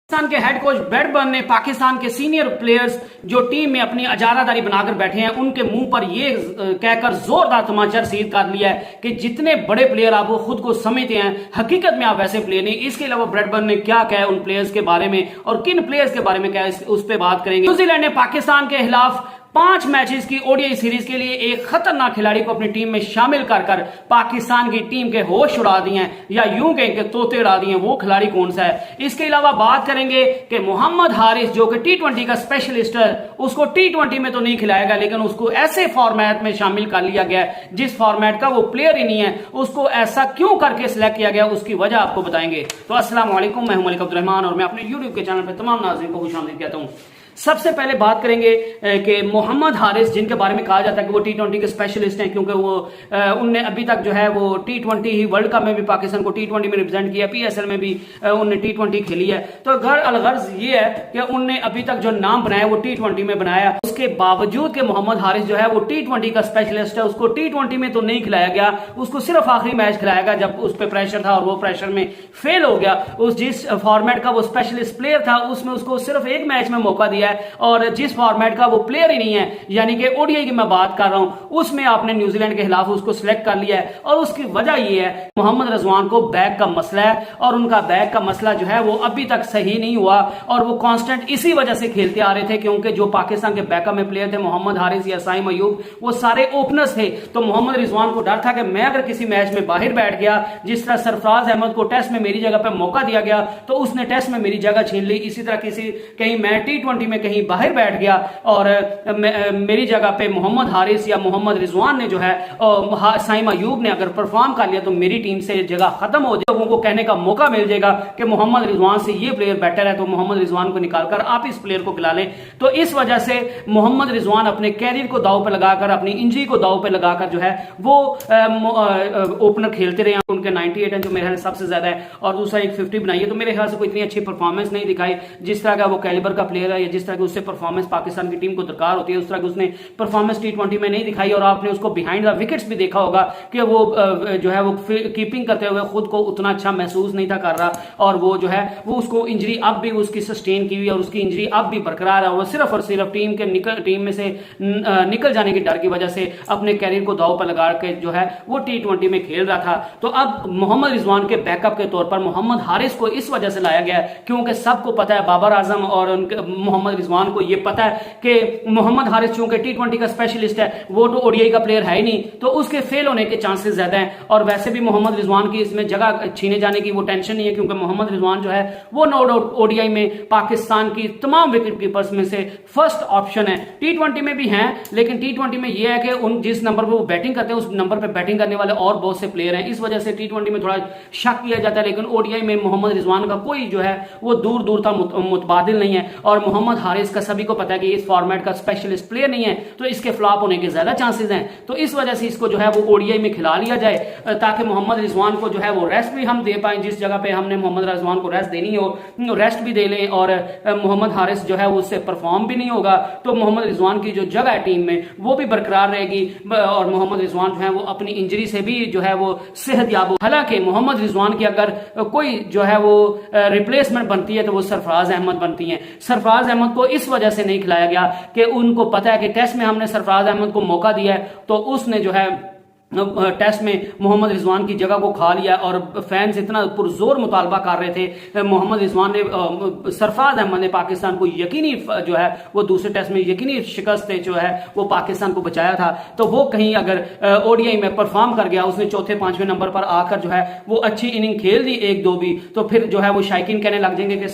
पाकिस्तान के head coach Bradburn ने पाकिस्तान के सीनियर प्लेयर्स जो टीम में अपनी अजारादारी बनाकर बैठे हैं उनके मुंह पर यह कहकर जोरदार तमाचा रसीद कर लिया है कि जितने बड़े प्लेयर आप वो खुद को समझते हैं हकीकत में आप वैसे प्लेयर नहीं। इसके अलावा ब्रैडबर्न ने क्या कहा उन प्लेयर्स के बारे में और किन प्लेयर्स के बारे में क्या उस पर बात करेंगे। न्यूजीलैंड ने पाकिस्तान के खिलाफ 5 मैचेस की ओडीआई सीरीज के लिए एक खतरनाक खिलाड़ी को अपनी टीम में शामिल कर पाकिस्तान की टीम के होश उड़ा दिए हैं, या यूं कहें कि तोते उड़ा दिए हैं। वो खिलाड़ी कौन सा है? इसके अलावा बात करेंगे कि मोहम्मद हारिस जो कि टी20 का स्पेशलिस्ट है, उसको टी20 में तो नहीं खिलाएगा लेकिन उसको ऐसे फॉर्मेट में शामिल कर लिया गया जिस फॉर्मेट का वो प्लेयर ही नहीं है, उसको ऐसा क्यों करके सिलेक्ट किया गया, उसकी वजह आपको बताएंगे। तो अस्सलाम वालेकुम, मैं हूं मलिक अब्दुल रहमान और मैं अपने यूट्यूब के चैनल पर तमाम नाज़रीन को खुशामदीद कहता हूं। सबसे पहले बात करेंगे कि मोहम्मद हारिस जिनके बारे में कहा जाता है कि वो टी20 के स्पेशलिस्ट हैं, क्योंकि वो उनने अभी तक जो है वो टी20 ही वर्ल्ड कप में भी पाकिस्तान को टी20 में रिप्रेजेंट किया, पीएसएल में भी उनने टी20 खेली है। तो अलगर्ज ये है कि उनने अभी तक जो नाम बनाया वो टी20 में बनाया। उसके बावजूद कि मोहम्मद हारिस जो है वो टी20 का स्पेशलिस्ट है, उसको टी20 में तो नहीं खिलाया गया, उसको सिर्फ आखिरी मैच खिलाया गया जब उस पर प्रेशर था और वो प्रेशर में फेल हो गया। उस जिस फॉर्मेट का वो स्पेशलिस्ट प्लेयर था उसमें उसको सिर्फ एक मैच में मौका दिया है, और जिस फॉर्मेट का वो प्लेयर ही नहीं है यानी कि ओडीआई की मैं बात कर रहा हूं, उसमें आपने न्यूजीलैंड के खिलाफ उसको सिलेक्ट कर लिया है। और उसकी वजह ये है मोहम्मद रिजवान को बैक का मसला है और उनका बैक का मसला जो है वो अभी तक सही नहीं हुआ, और वो कांस्टेंट इसी वजह से खेलते आ रहे थे क्योंकि जो पाकिस्तान के बैकअप में प्लेयर थे मोहम्मद हारिस या साइम अयूब वो सारे ओपनर्स थे। तो मोहम्मद रिजवान को डर था कि मैं अगर किसी मैच में बाहर बैठ गया, जिस तरह सरफराज अहमद को टेस्ट में मेरी जगह पर मौका दिया गया तो उसने टेस्ट में मेरी जगह छीन ली, इसी तरह कहीं मैं टी20 में कहीं बाहर बैठ गया और मेरी जगह पे मोहम्मद हारिस या मोहम्मद रिजवान ने जो है साइम अयूब ने अगर परफॉर्म कर लिया तो मेरी टीम से जगह खत्म हो जाए। लोगों को कहने का मौका मिल जाएगा कि मोहम्मद रिजवान से ये प्लेयर बेटर है तो मोहम्मद रिजवान को निकालकर आप इस प्लेयर को खिला लें। तो इस वजह से मोहम्मद रिजवान अपने कैरियर को दांव पे लगाकर, अपनी इंजरी को दांव पे लगाकर जो है वो ओपनर खेलते रहे। उनके 98 है जो मेरे ख्याल सबसे ज्यादा है, और दूसरा एक 50 बनाई है, तो मेरे ख्याल से कोई इतनी अच्छी परफॉर्मेंस नहीं दिखाई जिस तरह का वो कैलिबर का प्लेयर है या जिस तरह की उससे परफॉर्मेंस पाकिस्तान की टीम को दरकार होती है उस तरह की उसने परफॉर्मेंस टी20 में नहीं दिखाई। और आपने उसको बिहाइंड द विकेट्स भी देखा होगा कि वो जो है वो कीपिंग करते हुए खुद को उतना अच्छा महसूस नहीं था कर रहा, और वो जो है वो उसको इंजरी अब भी उसकी सस्टेन की हुई और उसकी इंजरी अब भी बरकरार है। वो सिर्फ और सिर्फ टीम में से निकल जाने के डर की वजह से अपने कैरियर को दांव पर लगा के जो है वो टी20 में खेल रहा था। तो अब मोहम्मद रिजवान के बैकअप के तौर पर मोहम्मद हारिस को इस वजह से लाया गया क्योंकि सबको पता है, बाबर आजम और मोहम्मद रिजवान को यह पता है कि मोहम्मद हारिस चूंकि टी20 का स्पेशलिस्ट है, वो तो ओडीआई का प्लेयर है ही नहीं, तो उसके फेल होने के चांसेस ज्यादा हैं। और वैसे भी मोहम्मद रिजवान की इसमें जगह छीने जाने की वो टेंशन नहीं है क्योंकि मोहम्मद रिजवान जो है वो नो डाउट ओडीआई में पाकिस्तान की तमाम विकेट कीपर्स में से फर्स्ट ऑप्शन है। टी20 में भी हैं लेकिन टी20 में यह है कि उन जिस नंबर पर वो बैटिंग करते हैं उस नंबर पर बैटिंग करने वाले और बहुत से प्लेयर हैं, इस वजह से टी20 में थोड़ा शक किया जाता है। लेकिन ओडीआई में मोहम्मद रिजवान का कोई जो है वो दूर दूर तक मुतबादिल नहीं है, और मोहम्मद हारिस का सभी को पता है कि इस फॉर्मेट का स्पेशलिस्ट प्लेयर नहीं है तो इसके फ्लॉप होने के ज्यादा चांसेस हैं। तो इस वजह से इसको जो है वो ओडीआई में खिला लिया जाए ताकि मोहम्मद रिजवान को जो है वो रेस्ट भी हम दे पाए, जिस जगह पे हमने मोहम्मद रिजवान को रेस्ट देनी हो रेस्ट भी दे लें, और मोहम्मद हारिस जो है वो उससे परफॉर्म भी नहीं होगा तो मोहम्मद रिजवान की जो जगह है टीम में वो भी बरकरार रहेगी, और मोहम्मद रिजवान जो है वो अपनी इंजरी से भी जो है वो सेहतयाब हो। हालांकि मोहम्मद रिजवान की अगर कोई जो है वो रिप्लेसमेंट बनती है तो वो सरफराज अहमद बनती है। सरफराज अहमद को इस वजह से नहीं खिलाया गया कि उनको पता है कि टेस्ट में हमने सरफराज अहमद को मौका दिया है तो उसने जो है टेस्ट में मोहम्मद रिजवान की जगह को खा लिया, और फैंस इतना पुरजोर मुतालबा कर रहे थे। मोहम्मद रिजवान ने सरफराज अहमद ने पाकिस्तान को यकीनी जो है वो दूसरे टेस्ट में यकीनी शिकस्त जो है वो पाकिस्तान को बचाया था, तो वो कहीं अगर ओडीआई में परफॉर्म कर गया, उसने चौथे पांचवें नंबर पर आकर जो है वो अच्छी इनिंग खेल दी 1-2 भी, तो फिर जो है वो शायकीन कहने लग जाएंगे कि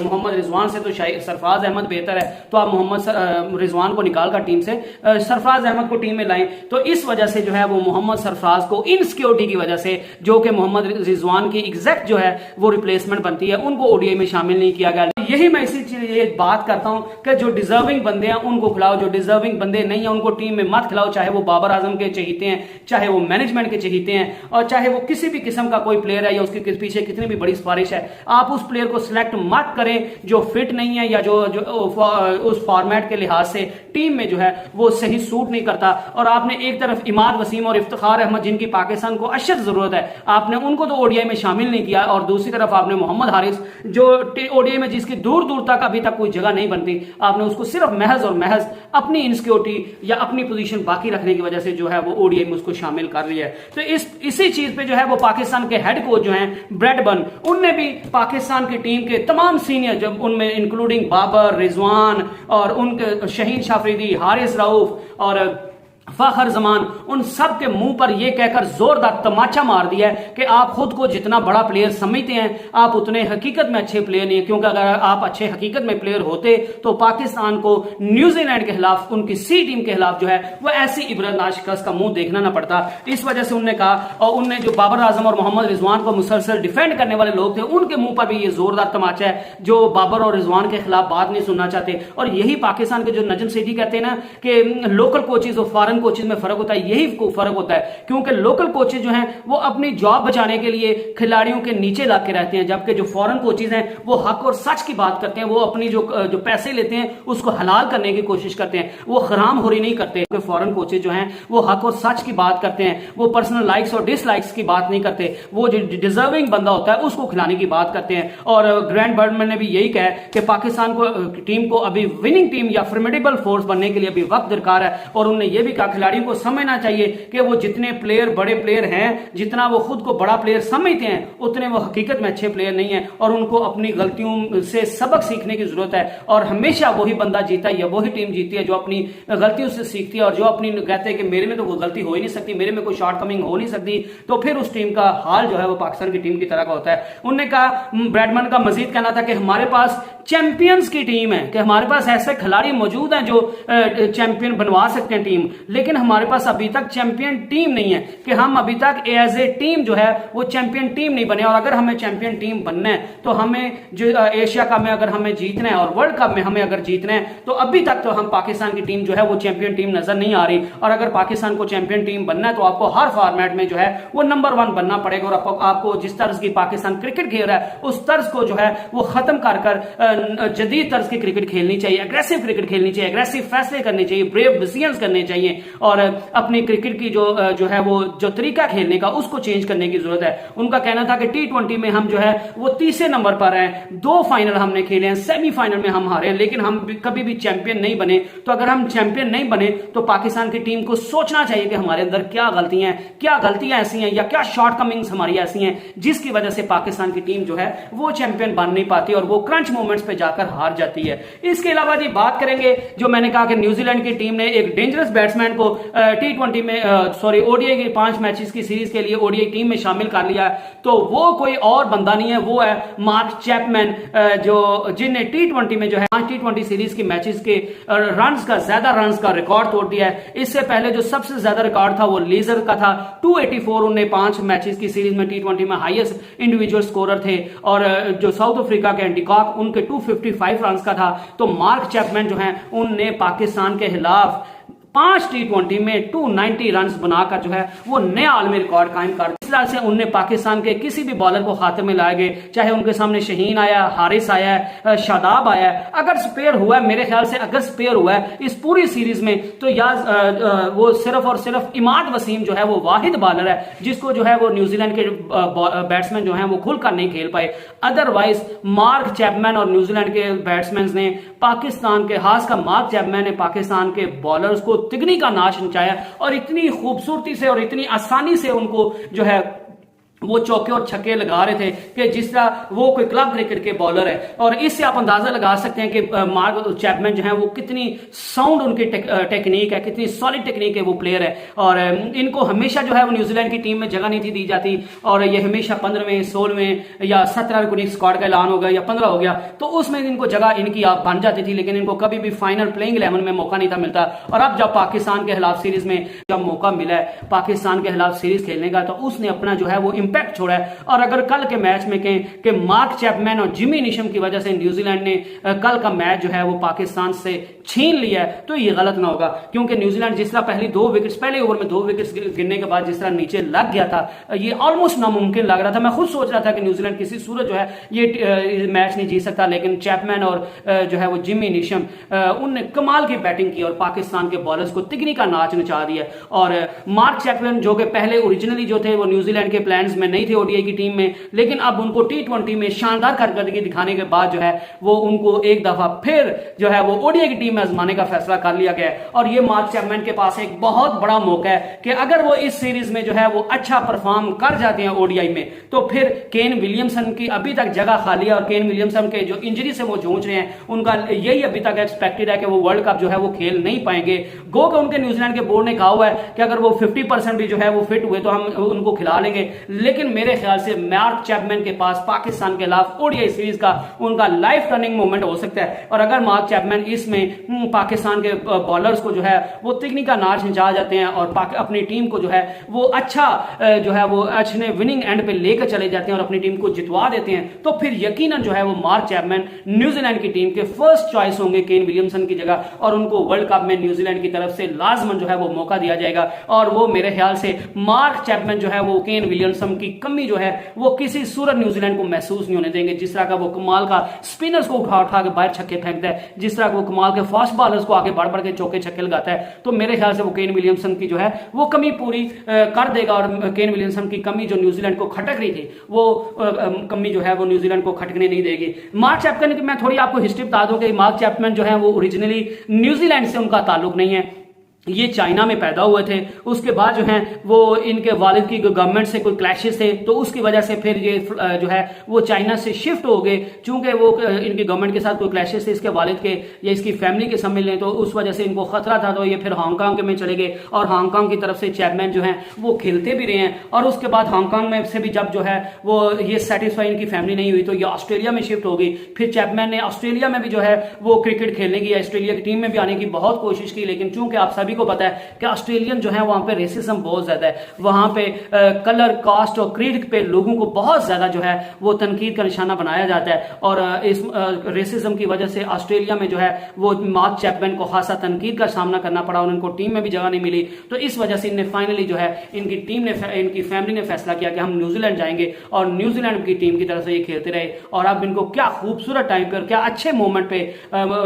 मोहम्मद रिजवान से तो सरफराज अहमद बेहतर है, तो आप मोहम्मद रिजवान को निकाल कर टीम से सरफराज अहमद को टीम में लाएं। तो इस वजह से जो है वो मोहम्मद सरफराज को इनसिक्योरिटी की वजह से जो कि मोहम्मद रिजवान की एग्जैक्ट जो है वो रिप्लेसमेंट बनती है, उनको ओडीआई में शामिल नहीं किया गया। यही मैं ये बात करता हूं कि जो डिजर्विंग बंदे हैं उनको खिलाओ, जो डिजर्विंग बंदे नहीं है उनको टीम में मत खिलाओ, चाहे वो बाबर आजम के चहीते हैं, चाहे वो मैनेजमेंट के चहीते हैं, और चाहे वो किसी भी किस्म का कोई प्लेयर है या उसके पीछे कितनी भी बड़ी सिफारिश है, आप उस प्लेयर को सिलेक्ट मत करें जो फिट नहीं है या जो उस फॉर्मेट के लिहाज से टीम में जो है वो सही सूट नहीं करता। और आपने एक तरफ इमाद वसीम और इफ्तिखार अहमद जिनकी पाकिस्तान को अशद जरूरत है, आपने उनको तो ओडीआई में शामिल नहीं किया, और दूसरी तरफ आपने मोहम्मद हारिस जो ओडीआई में जिसकी दूर दूर तक अभी तक कोई जगह नहीं बनती, आपने उसको सिर्फ महज और महज अपनी इनसिक्योरिटी या अपनी पोजीशन बाकी रखने की वजह से जो है वो ओडीआई में उसको शामिल कर लिया है। तो इसी चीज पे जो है वो पाकिस्तान के हेड कोच जो हैं ब्रैडबर्न, उनने भी पाकिस्तान की टीम के तमाम सीनियर, जब उनमें इंक्लूडिंग बाबर, रिजवान और उनके शहीन शाफरीदी, हारिस रऊफ और फखर जमान, उन सब के मुंह पर यह कहकर जोरदार तमाचा मार दिया है कि आप खुद को जितना बड़ा प्लेयर समझते हैं आप उतने हकीकत में अच्छे प्लेयर नहीं है, क्योंकि अगर आप अच्छे हकीकत में प्लेयर होते तो पाकिस्तान को न्यूजीलैंड के खिलाफ, उनकी सी टीम के खिलाफ जो है वो ऐसी इबरतनाक शिकस्त का मुंह देखना ना पड़ता। इस वजह से उन्होंने कहा, और उनने जो बाबर आजम और मोहम्मद रिजवान को मुसलसल डिफेंड करने वाले लोग थे उनके मुंह पर भी ये जोरदार तमाचा है जो बाबर और रिजवान के खिलाफ बात नहीं सुनना चाहते। और यही पाकिस्तान के जो नजम सेठी कहते हैं ना कि लोकल कोचेज और फॉरेन कोचेज में फर्क होता है, यही फर्क होता है, क्योंकि लोकल कोचेज जो हैं वो अपनी जॉब बचाने के लिए खिलाड़ियों के नीचे लग के रहते हैं, जबकि जो फॉरेन कोचेज हैं वो हक और सच की बात करते हैं, वो अपनी जो पैसे लेते हैं उसको हलाल करने की कोशिश करते हैं, वो हराम होरी नहीं करते। फॉरेन कोचेज जो हैं वो हक और सच की बात करते हैं, वो पर्सनल लाइक्स और डिसलाइक्स की बात नहीं करते, वो जो डिजर्विंग बंदा होता है उसको खिलाने की बात करते हैं। और ग्रैंड बर्डमैन ने भी यही कहा कि पाकिस्तान को टीम को अभी विनिंग टीम या फॉर्मिडेबल फोर्स बनने के लिए अभी वक्त दरकार है। और उन्होंने ये भी कहा खिलाड़ियों को समझना चाहिए कि वो जितने प्लेयर बड़े प्लेयर हैं, जितना वो खुद को बड़ा प्लेयर समझते हैं, उतने वो हकीकत में अच्छे प्लेयर नहीं है, और उनको अपनी गलतियों से सबक सीखने की जरूरत है। और हमेशा वही बंदा जीता है या वही टीम जीती है जो अपनी गलतियों से सीखती है, और जो अपनी कहते हैं कि मेरे में तो कोई गलती हो ही नहीं सकती, मेरे में कोई शॉर्ट कमिंग हो नहीं सकती, तो फिर उस टीम का हाल जो है वो पाकिस्तान की टीम की तरह का होता है। उन्होंने कहा, ब्रैडमैन का मजीद कहना था कि हमारे पास चैंपियंस की टीम है, कि हमारे पास ऐसे खिलाड़ी मौजूद हैं जो चैंपियन बनवा सकते हैं टीम, लेकिन हमारे पास अभी तक चैंपियन टीम नहीं है, कि हम अभी तक एज ए टीम जो है वो चैंपियन टीम नहीं बने। और अगर हमें चैंपियन टीम बनना है तो हमें जो एशिया कप में अगर हमें जीतना है और वर्ल्ड कप में हमें अगर जीतना है, तो अभी तक तो हम पाकिस्तान की टीम जो है वो चैंपियन टीम नजर नहीं आ रही। और अगर पाकिस्तान को चैंपियन टीम बनना है तो आपको हर फॉर्मेट में जो है वो नंबर 1 बनना पड़ेगा, और आपको जिस तर्ज की पाकिस्तान क्रिकेट खेल रहा है उस तर्ज को जो है वो खत्म कर जदीद तर्ज की क्रिकेट खेलनी चाहिए, अग्रेसिव क्रिकेट खेलनी चाहिए, अग्रेसिव फैसले करने चाहिए, ब्रेव डिसीजंस करने चाहिए, और अपनी क्रिकेट की जो है वो जो तरीका खेलने का उसको चेंज करने की जरूरत है। उनका कहना था कि T20 में हम जो है वो तीसरे नंबर पर हैं, 2 फाइनल हमने खेले हैं, सेमीफाइनल में हम हारे हैं, लेकिन हम कभी भी चैंपियन नहीं बने। तो अगर हम चैंपियन नहीं बने तो पाकिस्तान की टीम को सोचना चाहिए कि हमारे अंदर क्या गलतियां ऐसी हैं या क्या शॉर्ट कमिंग्स हमारी ऐसी हैं जिसकी वजह से पाकिस्तान की टीम जो है वो चैंपियन बन नहीं पाती और वो क्रंच मोमेंट्स पे जाकर हार जाती है। इसके अलावा जी बात करेंगे, जो मैंने कहा कि न्यूजीलैंड की टीम ने एक डेंजरस बैट्समैन को T20 में ओडीआई के 5 मैचेस की सीरीज के लिए ओडीआई टीम में शामिल कर लिया है, तो वो कोई और बंदा नहीं है, वो है मार्क चैपमैन, जो जिनने T20 में जो है 5 T20 सीरीज के मैचेस के ज्यादा रन्स का रिकॉर्ड तोड़ दिया है। इससे पहले जो सबसे ज्यादा रिकॉर्ड था वो लीजर का था, 284 उन्हें 5 मैचेस की सीरीज में T20 में हाईएस्ट इंडिविजुअल स्कोरर थे, और जो साउथ अफ्रीका के एंटीकॉक उनके 255 रन का था। तो मार्क चैपमैन जो है उनने पाकिस्तान के खिलाफ 5 T20 में 290 रन बनाकर जो है वो नया आलमी रिकॉर्ड कायम कर। इस तरह से उनने पाकिस्तान के किसी भी बॉलर को खाते में लाए गए, चाहे उनके सामने शहीन आया, हारिस आया, शादाब आया, अगर स्पेयर हुआ है, मेरे ख्याल से अगर स्पेयर हुआ है इस पूरी सीरीज में, तो यार वो सिर्फ और सिर्फ इमाद वसीम जो है वो वाहिद बॉलर है जिसको जो है वो न्यूजीलैंड के बैट्समैन जो है वो खुलकर नहीं खेल पाए। अदरवाइज मार्क चैपमैन और न्यूजीलैंड के बैट्समैन ने पाकिस्तान के, खासकर मार्क चैपमैन ने पाकिस्तान के बॉलर्स को तिगनी का नाश मचाया, और इतनी खूबसूरती से और इतनी आसानी से उनको जो है वो चौके और छक्के लगा रहे थे कि जिस तरह वो कोई क्लब क्रिकेट के बॉलर है। और इससे आप अंदाजा लगा सकते हैं कि मार्क चैपमैन जो है वो कितनी साउंड उनकी टेक्निक है, कितनी सॉलिड टेक्निक है वो प्लेयर है। और इनको हमेशा जो है वो न्यूजीलैंड की टीम में जगह नहीं थी दी जाती, और ये हमेशा 15वें 16वें या 17 को स्क्वाड का ऐलान हो गया या 15 हो गया तो उसमें इनको जगह इनकी आप बन जाती थी, लेकिन इनको कभी भी फाइनल प्लेइंग 11 में मौका नहीं था मिलता। और अब जब पाकिस्तान के खिलाफ सीरीज में जब मौका मिला है पाकिस्तान के खिलाफ सीरीज खेलने का, तो उसने अपना जो है वो इंपैक्ट छोड़ा है। और अगर कल के मैच में कहें कि मार्क चैपमैन और जिमी निशम की वजह से न्यूजीलैंड ने कल का मैच जो है वो पाकिस्तान से छीन लिया है, तो ये गलत ना होगा, क्योंकि न्यूजीलैंड जिस तरह पहले ओवर में 2 विकेट्स गिरने के बाद जिस तरह नीचे लग गया था, ये ऑलमोस्ट नामुमकिन लग रहा था। मैं खुद सोच रहा था कि न्यूजीलैंड किसी सूरत जो है ये मैच नहीं जीत सकता, लेकिन चैपमैन और जो है वो जिमी निशम उनने कमाल की बैटिंग की और पाकिस्तान के बॉलर्स को तिगनी का नाच नचा दिया। और मार्क चैपमैन जो कि पहले ओरिजिनली जो थे वो न्यूजीलैंड के प्लान्स में नहीं थे ओडीआई की टीम में, लेकिन अब उनको टी20 में शानदार कारकर्दगी दिखाने के बाद जो है वो उनको एक दफा फिर जो है वो ओडीआई की टीम में आजमाने का फैसला कर लिया गया है। और ये मार्क चैपमैन के पास एक बहुत बड़ा मौका है कि अगर वो इस सीरीज में जो है वो अच्छा परफॉर्म कर जाते हैं ओडीआई में, तो फिर केन विलियमसन की अभी तक जगह खाली है और केन विलियमसन के जो इंजरी से वो जूझ रहे हैं उनका यही अभी तक एक्सपेक्टेड है कि वो वर्ल्ड कप जो है वो खेल नहीं पाएंगे। गो कि उनके न्यूजीलैंड के बोर्ड ने कहा हुआ है कि अगर वो 50% भी जो है वो फिट हुए तो हम उनको खिला लेंगे, लेकिन मेरे ख्याल से मार्क चैपमैन के पास पाकिस्तान के खिलाफ ओडीआई सीरीज का उनका लाइफ टर्निंग मोमेंट हो सकता है। और अगर मार्क चैपमैन इसमें पाकिस्तान के बॉलर्स को जो है वो तिगनी का नाच नचा जाते हैं और अपनी टीम को जो है वो अच्छा जो है वो अच्छे विनिंग एंड पे लेकर चले जाते हैं और अपनी टीम को जितवा देते हैं, तो फिर यकीनन जो है वो मार्क चैपमैन न्यूजीलैंड की टीम के फर्स्ट चॉइस होंगे केन विलियमसन की जगह, और उनको वर्ल्ड कप में न्यूजीलैंड की तरफ से लाजमन जो है वो मौका दिया जाएगा। और वो मेरे ख्याल से मार्क चैपमैन जो है वो केन विलियमसन की कमी जो है वो किसी सूरत न्यूजीलैंड को महसूस नहीं होने देंगे। जिस तरह का वो कमाल का स्पिनर्स को उठा उठा के बाहर छक्के फेंकता है, जिस तरह वो कमाल के फास्ट बॉलर्स को आगे बढ़ बढ़ के चौके छक्के लगाता है, तो मेरे ख्याल से वो केन विलियमसन की जो है वो कमी पूरी कर देगा। और केन विलियमसन की कमी जो न्यूजीलैंड को खटक रही थी वो कमी जो है वो न्यूजीलैंड को खटकने नहीं देगी। मार्क चैपमैन की मैं थोड़ी आपको हिस्ट्री बता दूं कि मार्क चैपमैन जो है वो ओरिजिनली न्यूजीलैंड से उनका ताल्लुक नहीं है, ये चाइना में पैदा हुए थे। उसके बाद जो है वो इनके वालिद की गवर्नमेंट से कोई क्लैशेस थे, तो उसकी वजह से फिर ये जो है वो चाइना से शिफ्ट हो गए। चूंकि वो इनकी गवर्नमेंट के साथ कोई क्लैशेस थे इसके वालिद के या इसकी फैमिली के सम्मिल लें, तो उस वजह से इनको खतरा था, तो ये फिर हांगकांग में चले गए और हांगकांग की तरफ से चैपमैन जो है वो खेलते भी रहे हैं। और उसके बाद हांगकांग में से भी जब जो है वो ये सेटिस्फाई इनकी फैमिली नहीं हुई तो ये ऑस्ट्रेलिया में शिफ्ट हो गई। फिर चैपमैन ने ऑस्ट्रेलिया में भी जो है वो क्रिकेट खेलने की, ऑस्ट्रेलिया की टीम में भी आने की बहुत कोशिश की, लेकिन चूंकि आप सभी को पता है कि ऑस्ट्रेलियन जो है वहां पे रेसिज्म बहुत ज्यादा है, वहां पे कलर कास्ट और क्रीड पे लोगों को बहुत ज्यादा जो है वो तनकीद का निशाना बनाया जाता है। और इस रेसिज्म की वजह से ऑस्ट्रेलिया में जो है वो मार्क चैपमैन को खासा तनकीद का सामना करना पड़ा और उनको टीम में भी जगह नहीं मिली। तो इस वजह से इन्हें फाइनली जो है इनकी टीम ने, इनकी फैमिली ने फैसला किया कि हम न्यूजीलैंड जाएंगे और न्यूजीलैंड की टीम की तरफ से ये खेलते रहे। और अब इनको क्या खूबसूरत टाइम पर क्या अच्छे मोमेंट पे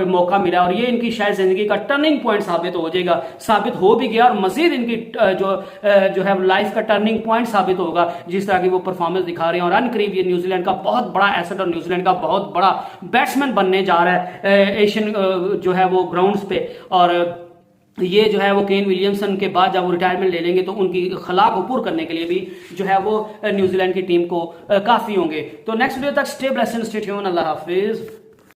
मौका मिला और ये इनकी शायद जिंदगी का टर्निंग पॉइंट साबित हो जाएगा, साबित हो भी गया और मजीद इनकी जो है लाइफ का टर्निंग पॉइंट साबित होगा जिस तरह की वो परफॉर्मेंस दिखा रहे हैं। और अनकरीब ये न्यूजीलैंड का बहुत बड़ा एसेट और न्यूजीलैंड का बहुत बड़ा बैट्समैन बनने जा रहा है एशियन जो है वो ग्राउंड्स पे। और ये जो है वो केन विलियमसन के बाद जब वो रिटायरमेंट ले लेंगे तो उनकी खला को पूरा करने के लिए भी जो है वो न्यूजीलैंड की टीम को काफी होंगे। तो नेक्स्ट वीडियो तक stay blessed and stay tuned. Allah Hafiz.